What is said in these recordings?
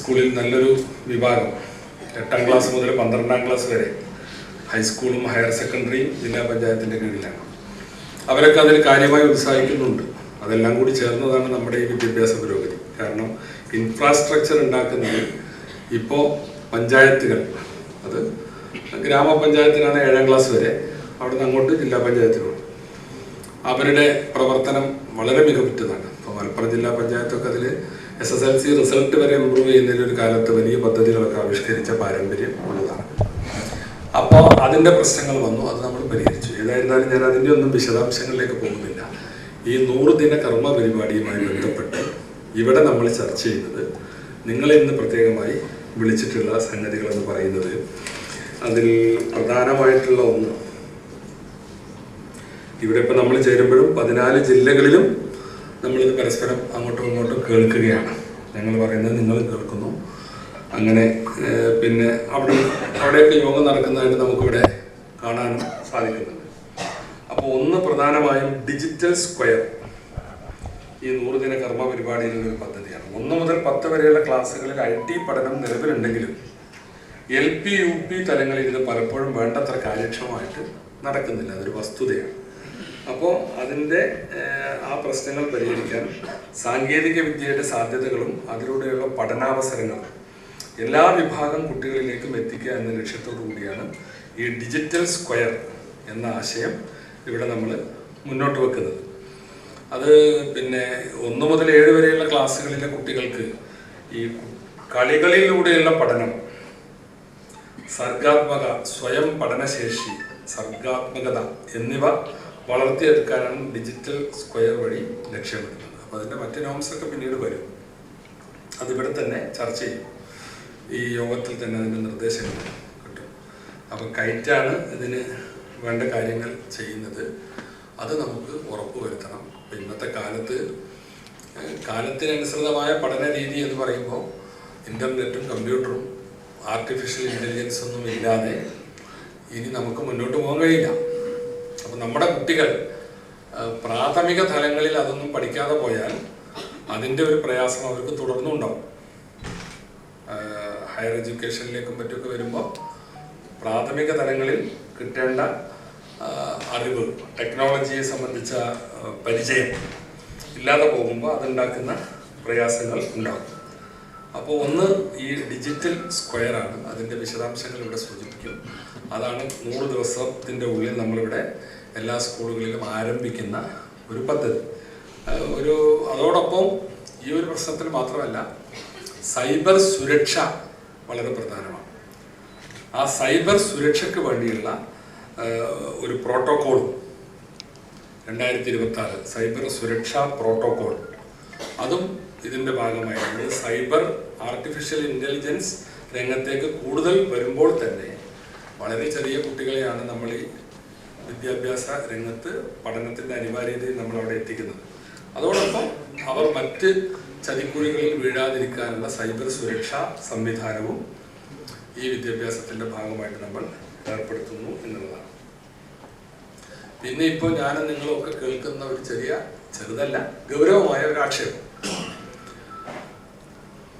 സ്കൂളിൽ നല്ലൊരു വിഭാഗം 8ാം ക്ലാസ് മുതൽ 12ാം ക്ലാസ് വരെ ഹൈസ്കൂളും ഹയർ സെക്കൻഡറിയും ജില്ലാ പഞ്ചായത്തിൻ്റെ കീഴിലാണ്. അവരൊക്കെ അതിൽ കാര്യമായി ഉത്സാഹിക്കുന്നുണ്ട്. അതെല്ലാം കൂടി ചേർന്നതാണ് നമ്മുടെ ഈ വിദ്യാഭ്യാസ പുരോഗതി. കാരണം ഇൻഫ്രാസ്ട്രക്ചർ ഉണ്ടാക്കുന്നത് ഇപ്പോൾ പഞ്ചായത്തുകൾ, അത് ഗ്രാമപഞ്ചായത്തിനാണ് 7ാം ക്ലാസ് വരെ, അവിടെ നിന്ന് അങ്ങോട്ട് ജില്ലാ പഞ്ചായത്തിലുണ്ട്. അവരുടെ പ്രവർത്തനം വളരെ മികവുറ്റതാണ്. ഇപ്പോൾ മലപ്പുറം ജില്ലാ പഞ്ചായത്തൊക്കെ അതിൽ SSLC റിസൾട്ട് വരെ ഇമ്പ്രൂവ് ചെയ്യുന്നതിലൊരു കാലത്ത് വലിയ പദ്ധതികളൊക്കെ ആവിഷ്കരിച്ച പാരമ്പര്യം ഉള്ളതാണ്. അപ്പോൾ അതിൻ്റെ പ്രശ്നങ്ങൾ വന്നു, അത് നമ്മൾ പരിഹരിച്ചു. ഏതായിരുന്നാലും ഞാൻ അതിൻ്റെ ഒന്നും വിശദാംശങ്ങളിലേക്ക് പോകുന്നില്ല. ഈ 100 ദിന കർമ്മ പരിപാടിയുമായി ബന്ധപ്പെട്ട് ഇവിടെ നമ്മൾ ചർച്ച ചെയ്യുന്നത്, നിങ്ങളെ ഇന്ന് പ്രത്യേകമായി വിളിച്ചിട്ടുള്ള സംഗതികളെന്ന് പറയുന്നത്, അതിൽ പ്രധാനമായിട്ടുള്ള ഒന്ന്, ഇവിടെ ഇപ്പം നമ്മൾ ചേരുമ്പോഴും 14 ജില്ലകളിലും നമ്മളിത് പരസ്പരം അങ്ങോട്ടും ഇങ്ങോട്ടും കേൾക്കുകയാണ്. ഞങ്ങൾ പറയുന്നത് നിങ്ങൾ കേൾക്കുന്നു. അങ്ങനെ പിന്നെ അവിടെയൊക്കെ യോഗം നടക്കുന്നതായിട്ട് നമുക്കിവിടെ കാണാനും സാധിക്കുന്നുണ്ട്. അപ്പോൾ ഒന്ന് പ്രധാനമായും ഡിജിറ്റൽ സ്ക്വയർ ഈ 100 ദിന കർമ്മ പരിപാടിയിലുള്ള ഒരു പദ്ധതിയാണ്. 1 മുതൽ 10 വരെയുള്ള ക്ലാസ്സുകളിൽ IT പഠനം നിലവിലുണ്ടെങ്കിലും LP UP തലങ്ങളിൽ ഇത് പലപ്പോഴും വേണ്ടത്ര കാര്യക്ഷമമായിട്ട് നടക്കുന്നില്ല. അതൊരു വസ്തുതയാണ്. അപ്പോൾ അതിൻ്റെ ആ പ്രശ്നങ്ങൾ പരിഹരിക്കാൻ സാങ്കേതിക വിദ്യയുടെ സാധ്യതകളും അതിലൂടെയുള്ള പഠനാവസരങ്ങളും എല്ലാ വിഭാഗം കുട്ടികളിലേക്കും എത്തിക്കുക എന്ന ലക്ഷ്യത്തോടു കൂടിയാണ് ഈ ഡിജിറ്റൽ സ്ക്വയർ എന്ന ആശയം ഇവിടെ നമ്മൾ മുന്നോട്ട് വെക്കുന്നത്. അത് പിന്നെ 1 മുതൽ 7 വരെയുള്ള ക്ലാസ്സുകളിലെ കുട്ടികൾക്ക് ഈ കളികളിലൂടെയുള്ള പഠനം, സർഗാത്മക സ്വയം പഠനശേഷി, സർഗാത്മകത എന്നിവ വളർത്തിയെടുക്കാനാണ് ഡിജിറ്റൽ സ്ക്വയർ വഴി ലക്ഷ്യമിടുന്നത്. അപ്പോൾ അതിൻ്റെ മറ്റ് നോംസൊക്കെ പിന്നീട് വരും. അതിവിടെ തന്നെ ചർച്ച ചെയ്യും. ഈ യോഗത്തിൽ തന്നെ അതിൻ്റെ നിർദ്ദേശങ്ങൾ കിട്ടും. അപ്പോൾ കൈറ്റാണ് ഇതിന് വേണ്ട കാര്യങ്ങൾ ചെയ്യുന്നത്. അത് നമുക്ക് ഉറപ്പുവരുത്തണം. അപ്പോൾ ഇന്നത്തെ കാലത്തിനനുസൃതമായ പഠന രീതി എന്ന് പറയുമ്പോൾ ഇൻ്റർനെറ്റും കമ്പ്യൂട്ടറും ആർട്ടിഫിഷ്യൽ ഇൻ്റലിജൻസ് ഒന്നും ഇല്ലാതെ ഇനി നമുക്ക് മുന്നോട്ട് പോകാൻ കഴിയില്ല. അപ്പോൾ നമ്മുടെ കുട്ടികൾ പ്രാഥമിക തലങ്ങളിൽ അതൊന്നും പഠിക്കാതെ പോയാൽ അതിൻ്റെ ഒരു പ്രയാസം അവർക്ക് തുടർന്നുണ്ടാവും. ഹയർ എഡ്യൂക്കേഷനിലേക്കും മറ്റൊക്കെ വരുമ്പോൾ പ്രാഥമിക തലങ്ങളിൽ കിട്ടേണ്ട അറിവ്, ടെക്നോളജിയെ സംബന്ധിച്ച പരിചയം ഇല്ലാതെ പോകുമ്പോൾ അതുണ്ടാക്കുന്ന പ്രയാസങ്ങൾ ഉണ്ടാകും. അപ്പോൾ ഒന്ന് ഈ ഡിജിറ്റൽ സ്ക്വയറാണ്. അതിൻ്റെ വിശദാംശങ്ങൾ ഇവിടെ സൂചിപ്പിക്കും. അതാണ് 100 ദിവസത്തിൻ്റെ ഉള്ളിൽ നമ്മളിവിടെ എല്ലാ സ്കൂളുകളിലും ആരംഭിക്കുന്ന ഒരു പദ്ധതി. അതോടൊപ്പം ഈ ഒരു പ്രശ്നത്തിൽ മാത്രമല്ല, സൈബർ സുരക്ഷ വളരെ പ്രധാനമാണ്. ആ സൈബർ സുരക്ഷയ്ക്ക് വേണ്ടിയുള്ള ഒരു പ്രോട്ടോക്കോളും 2026 സൈബർ സുരക്ഷാ പ്രോട്ടോക്കോൾ, അതും ഇതിൻ്റെ ഭാഗമായിട്ട് സൈബർ ആർട്ടിഫിഷ്യൽ ഇൻ്റലിജൻസ് രംഗത്തേക്ക് കൂടുതൽ വരുമ്പോൾ തന്നെ വളരെ ചെറിയ കുട്ടികളെയാണ് നമ്മൾ ഈ വിദ്യാഭ്യാസ രംഗത്ത് പഠനത്തിൻ്റെ അനിവാര്യതയിൽ നമ്മളവിടെ എത്തിക്കുന്നത്. അതോടൊപ്പം അവർ മറ്റ് ചതിക്കുഴികളിൽ വീഴാതിരിക്കാനുള്ള സൈബർ സുരക്ഷാ സംവിധാനവും ഈ വിദ്യാഭ്യാസത്തിൻ്റെ ഭാഗമായിട്ട് നമ്മൾ ഏർപ്പെടുത്തുന്നു എന്നുള്ളതാണ്. പിന്നെ ഇപ്പോൾ ഞാനും നിങ്ങളും ഒക്കെ കേൾക്കുന്ന ഒരു ചെറുതല്ല ഗൗരവമായ ഒരു ആക്ഷേപം,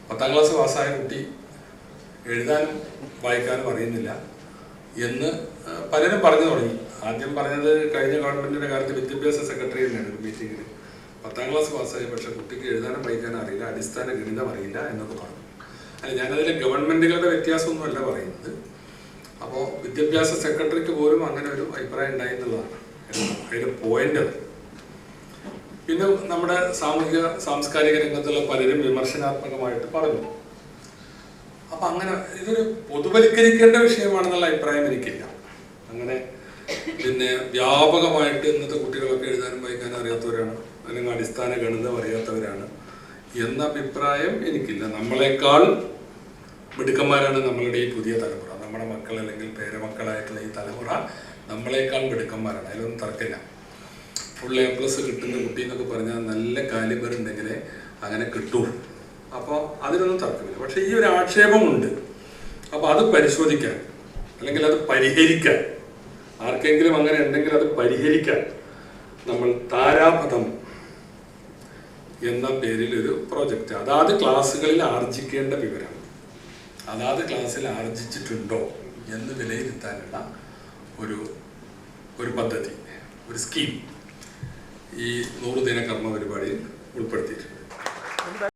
10ാം ക്ലാസ് പാസ്സായ കുട്ടി എഴുതാനും വായിക്കാനും അറിയുന്നില്ല എന്ന് പലരും പറഞ്ഞു തുടങ്ങി. ആദ്യം പറഞ്ഞത് കഴിഞ്ഞ ഗവൺമെൻറ്റിൻ്റെ കാലത്ത് വിദ്യാഭ്യാസ സെക്രട്ടറി തന്നെയാണ് ഒരു മീറ്റിങ്ങിൽ. 10ാം ക്ലാസ് പാസ്സായി, പക്ഷെ കുട്ടിക്ക് എഴുതാനും വായിക്കാനും അറിയില്ല, അടിസ്ഥാന ഗണിതം അറിയില്ല എന്നൊക്കെ പറഞ്ഞു. അല്ല, ഞാനതിലെ ഗവൺമെൻറ്റുകളുടെ വ്യത്യാസമൊന്നുമല്ല പറയുന്നത്. അപ്പോൾ വിദ്യാഭ്യാസ സെക്രട്ടറിക്ക് പോലും അങ്ങനെ ഒരു അഭിപ്രായം ഉണ്ടായി എന്നുള്ളതാണ് അതിൻ്റെ പോയിന്റ്. പിന്നെ നമ്മുടെ സാംസ്കാരിക രംഗത്തുള്ള പലരും വിമർശനാത്മകമായിട്ട് പറഞ്ഞു. അപ്പം അങ്ങനെ ഇതൊരു പൊതുവൽക്കരിക്കേണ്ട വിഷയമാണെന്നുള്ള അഭിപ്രായം എനിക്കില്ല. അങ്ങനെ പിന്നെ വ്യാപകമായിട്ട് ഇന്നത്തെ കുട്ടികളൊക്കെ എഴുതാനും വായിക്കാനും അറിയാത്തവരാണ്, അല്ലെങ്കിൽ അടിസ്ഥാന ഗണിതം അറിയാത്തവരാണ് എന്ന അഭിപ്രായം എനിക്കില്ല. നമ്മളെക്കാൾ മിടുക്കന്മാരാണ് നമ്മളുടെ ഈ പുതിയ തലമുറ. നമ്മുടെ മക്കൾ അല്ലെങ്കിൽ പേരമക്കളായിട്ടുള്ള ഈ തലമുറ നമ്മളെക്കാൾ മിടുക്കന്മാരാണ്, അതിലൊന്നും തർക്കമില്ല. ഫുൾ A+ കിട്ടുന്ന കുട്ടി എന്നൊക്കെ പറഞ്ഞാൽ നല്ല കാലിബർ ഉണ്ടെങ്കിലേ അങ്ങനെ കിട്ടൂ. അപ്പോൾ അതിനൊന്നും തർക്കമില്ല. പക്ഷേ ഈ ഒരു ആക്ഷേപമുണ്ട്. അപ്പോൾ അത് പരിശോധിക്കാൻ, അല്ലെങ്കിൽ അത് പരിഹരിക്കാൻ, ആർക്കെങ്കിലും അങ്ങനെ ഉണ്ടെങ്കിൽ അത് പരിഹരിക്കാൻ നമ്മൾ താരാപഥം എന്ന പേരിൽ ഒരു പ്രോജക്റ്റ്, അതാത് ക്ലാസ്സുകളിൽ ആർജിക്കേണ്ട വിവരം അതാത് ക്ലാസ്സിൽ ആർജിച്ചിട്ടുണ്ടോ എന്ന് വിലയിരുത്താനുള്ള ഒരു പദ്ധതി, ഒരു സ്കീം ഈ 100 ദിന കർമ്മ പരിപാടിയിൽ ഉൾപ്പെടുത്തിയിട്ടുണ്ട്.